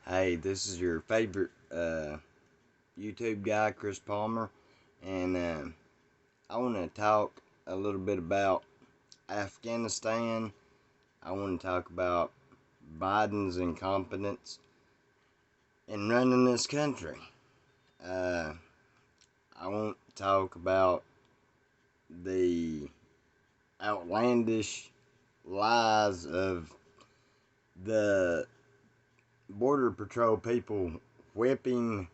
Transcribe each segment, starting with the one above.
Hey, this is your favorite YouTube guy, Chris Palmer, and I want to talk a little bit about Afghanistan. I want to talk about Biden's incompetence in running this country. Uh, I want to talk about the outlandish lies of the Border Patrol people whipping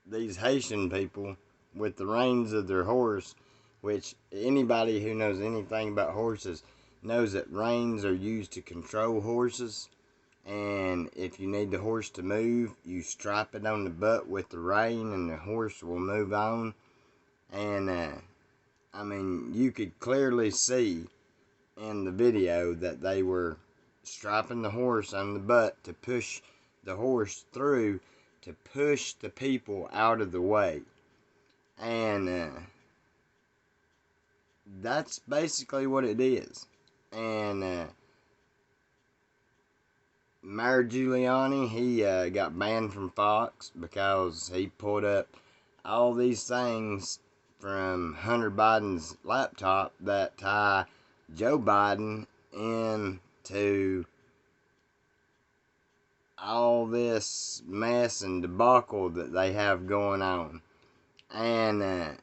these Haitian people with the reins of their horse, which anybody who knows anything about horses knows that reins are used to control horses. And if you need the horse to move, you strap it on the butt with the rein and the horse will move on. And you could clearly see in the video that they were strapping the horse on the butt to push the horse through, to push the people out of the way. And that's basically what it is. And Mayor Giuliani, he got banned from Fox because he pulled up all these things from Hunter Biden's laptop that tie Joe Biden into all this mess and debacle that they have going on. And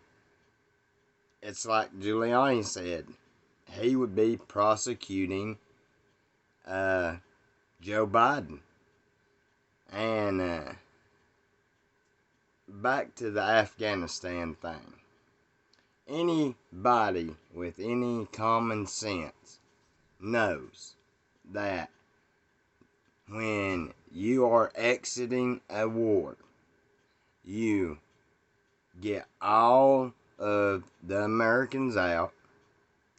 it's like Giuliani said, he would be prosecuting Joe Biden. And back to the Afghanistan thing. Anybody with any common sense knows that when you are exiting a war, you get all of the Americans out.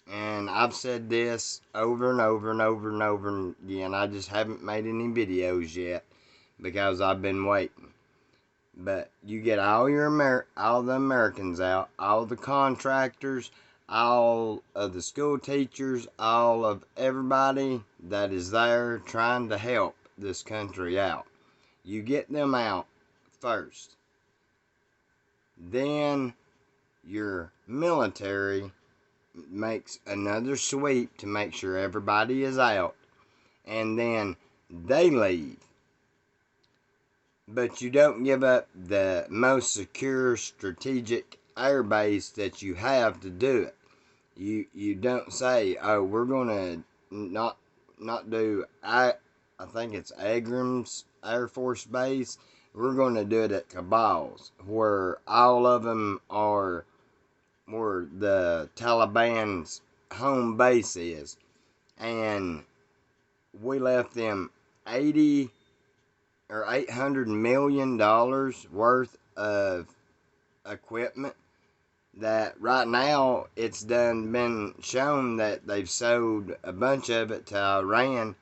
And I've said this over and over and over and over again. I just haven't made any videos yet because I've been waiting. But you get all the Americans out, all the contractors, all of the school teachers, all of everybody that is there trying to help this country out. You get them out first. Then your military makes another sweep to make sure everybody is out, and then they leave. But you don't give up the most secure strategic air base that you have to do it. You don't say, oh, we're gonna not do I think it's Abrams Air Force Base. We're gonna do it at Kabal's, where all of them are where the Taliban's home base is. And we left them 80 or $800 million worth of equipment that right now it's been shown that they've sold a bunch of it to Iran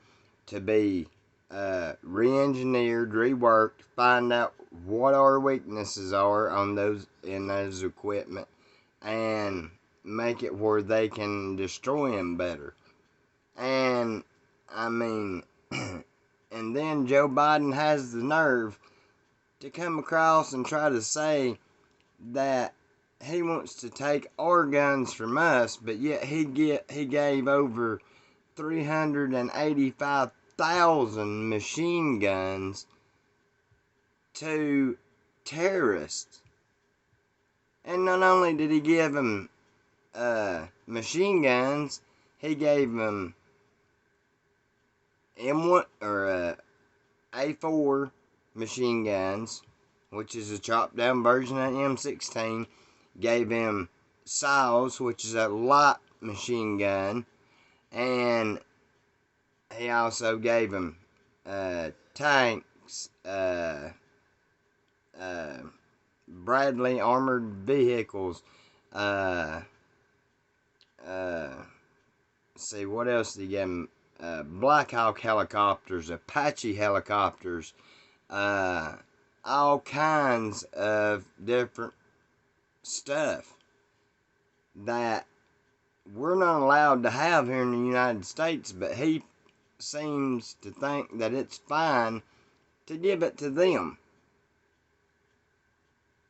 to be re-engineered, reworked, find out what our weaknesses are on those equipment, and make it where they can destroy them better. And and then Joe Biden has the nerve to come across and try to say that he wants to take our guns from us, but yet he gave over 385,000 machine guns to terrorists. And not only did he give them machine guns, he gave them M1 or A4 machine guns, which is a chopped down version of M16. Gave him SAWs, which is a light machine gun, and he also gave him tanks, Bradley armored vehicles. See, what else did he give him? Black Hawk helicopters, Apache helicopters, all kinds of different stuff that we're not allowed to have here in the United States, but he seems to think that it's fine to give it to them.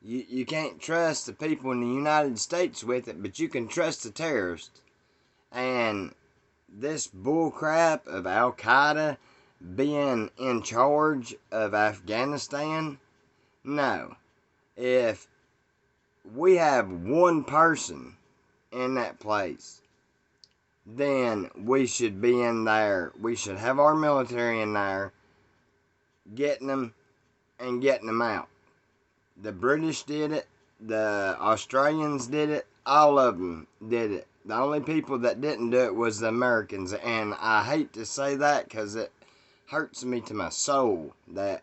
You can't trust the people in the United States with it, but you can trust the terrorists. And this bullcrap of Al Qaeda being in charge of Afghanistan, no. If we have one person in that place, then we should be in there. We should have our military in there, getting them and getting them out. The British did it. The Australians did it. All of them did it. The only people that didn't do it was the Americans. And I hate to say that because it hurts me to my soul that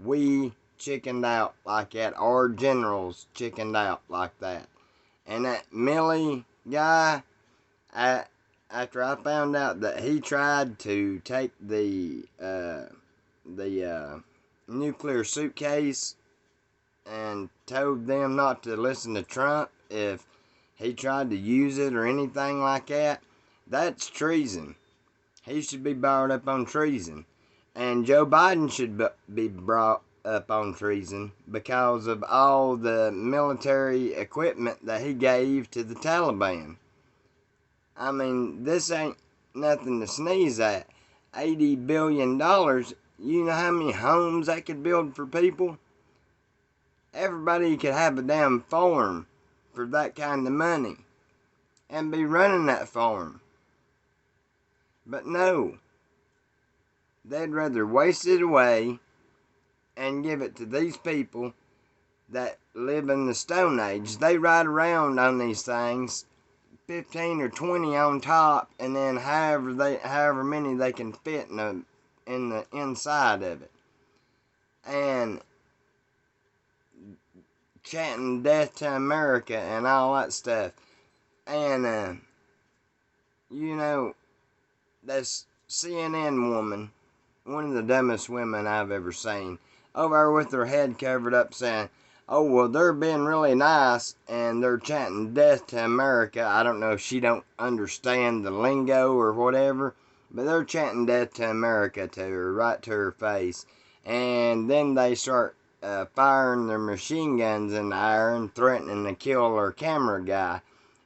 we chickened out like that. Our generals chickened out like that. And that Millie guy, after I found out that he tried to take the nuclear suitcase and told them not to listen to Trump if he tried to use it or anything like that, that's treason. He should be brought up on treason. And Joe Biden should be brought up on treason because of all the military equipment that he gave to the Taliban. I mean, this ain't nothing to sneeze at. $80 billion, you know how many homes that could build for people? Everybody could have a damn farm for that kind of money and be running that farm. But no, they'd rather waste it away and give it to these people that live in the Stone Age. They ride around on these things, 15 or 20 on top, and then however many they can fit in the inside of it. And chanting death to America and all that stuff. And, you know, this CNN woman, one of the dumbest women I've ever seen, over there with her head covered up saying, oh, well, they're being really nice and they're chanting death to America. I don't know if she don't understand the lingo or whatever, but they're chanting death to America to her, right to her face. And then they start firing their machine guns in the air and threatening to kill her camera guy.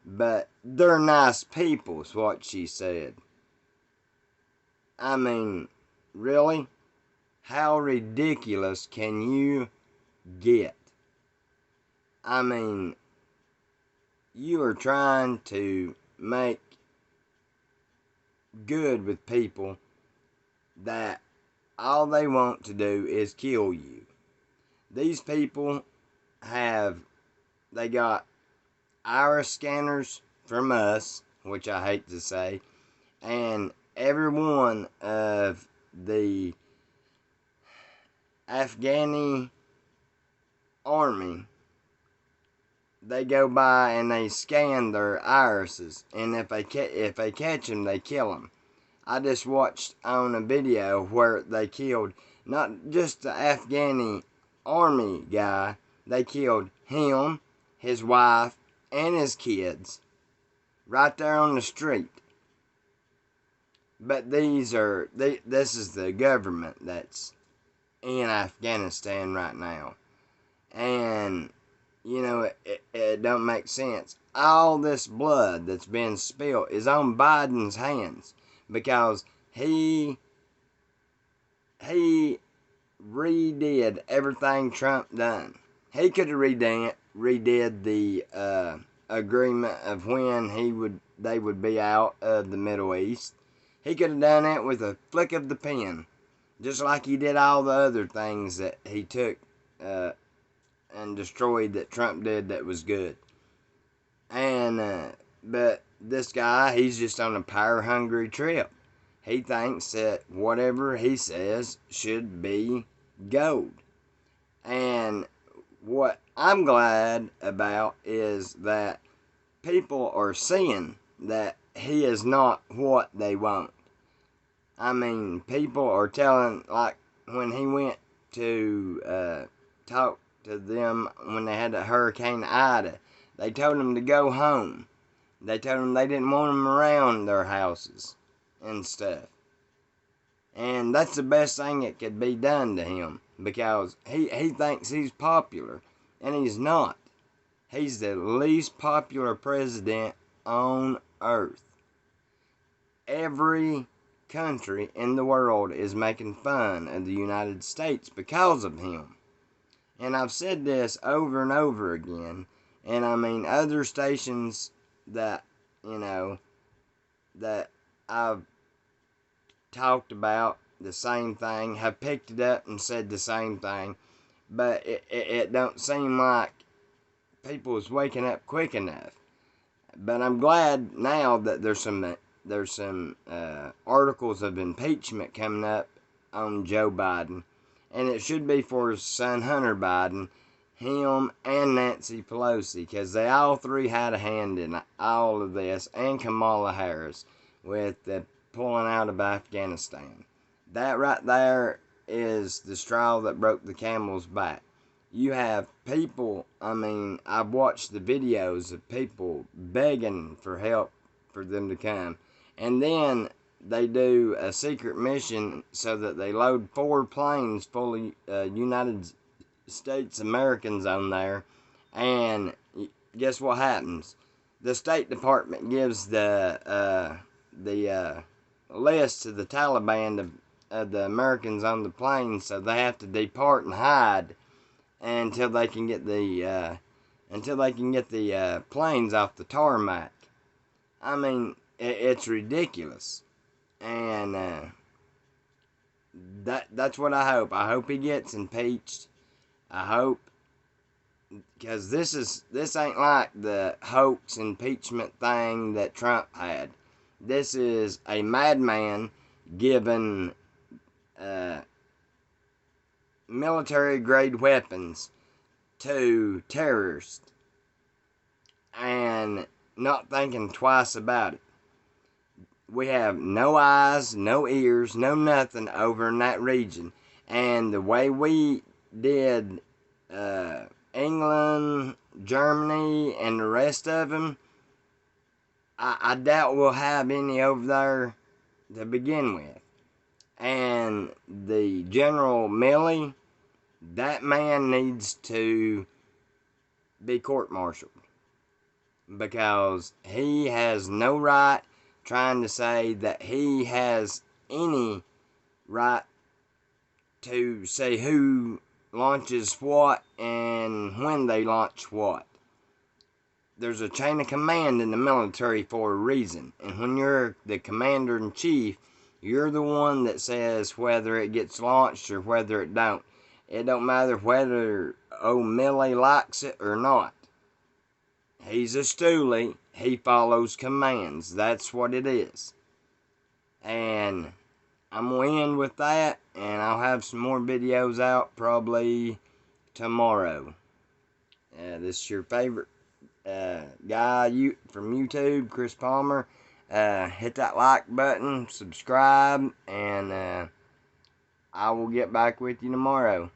But they're nice people, is what she said. I mean, really? How ridiculous can you get? I mean, you are trying to make good with people that all they want to do is kill you. These people they got iris scanners from us, which I hate to say, and every one of the Afghani army, they go by and they scan their irises, and if they catch them, they kill them. I just watched on a video where they killed not just the Afghani army guy, they killed him, his wife, and his kids right there on the street. But this is the government that's in Afghanistan right now. And, you know, it don't make sense. All this blood that's been spilled is on Biden's hands because he redid everything Trump done. He could have redid the agreement of when they would be out of the Middle East. He could have done it with a flick of the pen, just like he did all the other things that he took and destroyed that Trump did that was good. And but this guy, he's just on a power-hungry trip. He thinks that whatever he says should be gold. And what I'm glad about is that people are seeing that he is not what they want. I mean, people are telling, like when he went to talk to them when they had the Hurricane Ida, they told him to go home. They told him they didn't want him around their houses and stuff. And that's the best thing that could be done to him, because he thinks he's popular, and he's not. He's the least popular president on earth. Every country in the world is making fun of the United States because of him. And I've said this over and over again. And I mean, other stations that, you know, that I've talked about the same thing have picked it up and said the same thing. But it don't seem like people is waking up quick enough. But I'm glad now that there's some articles of impeachment coming up on Joe Biden, and it should be for his son Hunter Biden, him and Nancy Pelosi, because they all three had a hand in all of this, and Kamala Harris with the pulling out of Afghanistan. That right there is the straw that broke the camel's back. You have people, I mean, I've watched the videos of people begging for help for them to come. And then they do a secret mission so that they load 4 planes full of United States Americans on there. And guess what happens? The State Department gives the list to the Taliban of the Americans on the plane, so they have to depart and hide until they can get the planes off the tarmac. I mean, it's ridiculous, and that's what I hope. I hope he gets impeached. I hope, because this ain't like the hoax impeachment thing that Trump had. This is a madman given military grade weapons to terrorists and not thinking twice about it. We have no eyes, no ears, no nothing over in that region. And the way we did England, Germany, and the rest of them, I doubt we'll have any over there to begin with. And the General Millie, that man needs to be court-martialed, because he has no right trying to say that he has any right to say who launches what and when they launch what. There's a chain of command in the military for a reason, and when you're the commander-in-chief, you're the one that says whether it gets launched or whether it don't. It don't matter whether Millie likes it or not. He's a stoolie. He follows commands. That's what it is. And I'm going to end with that, and I'll have some more videos out probably tomorrow. This is your favorite guy from YouTube, Chris Palmer. Hit that like button, subscribe, and I will get back with you tomorrow.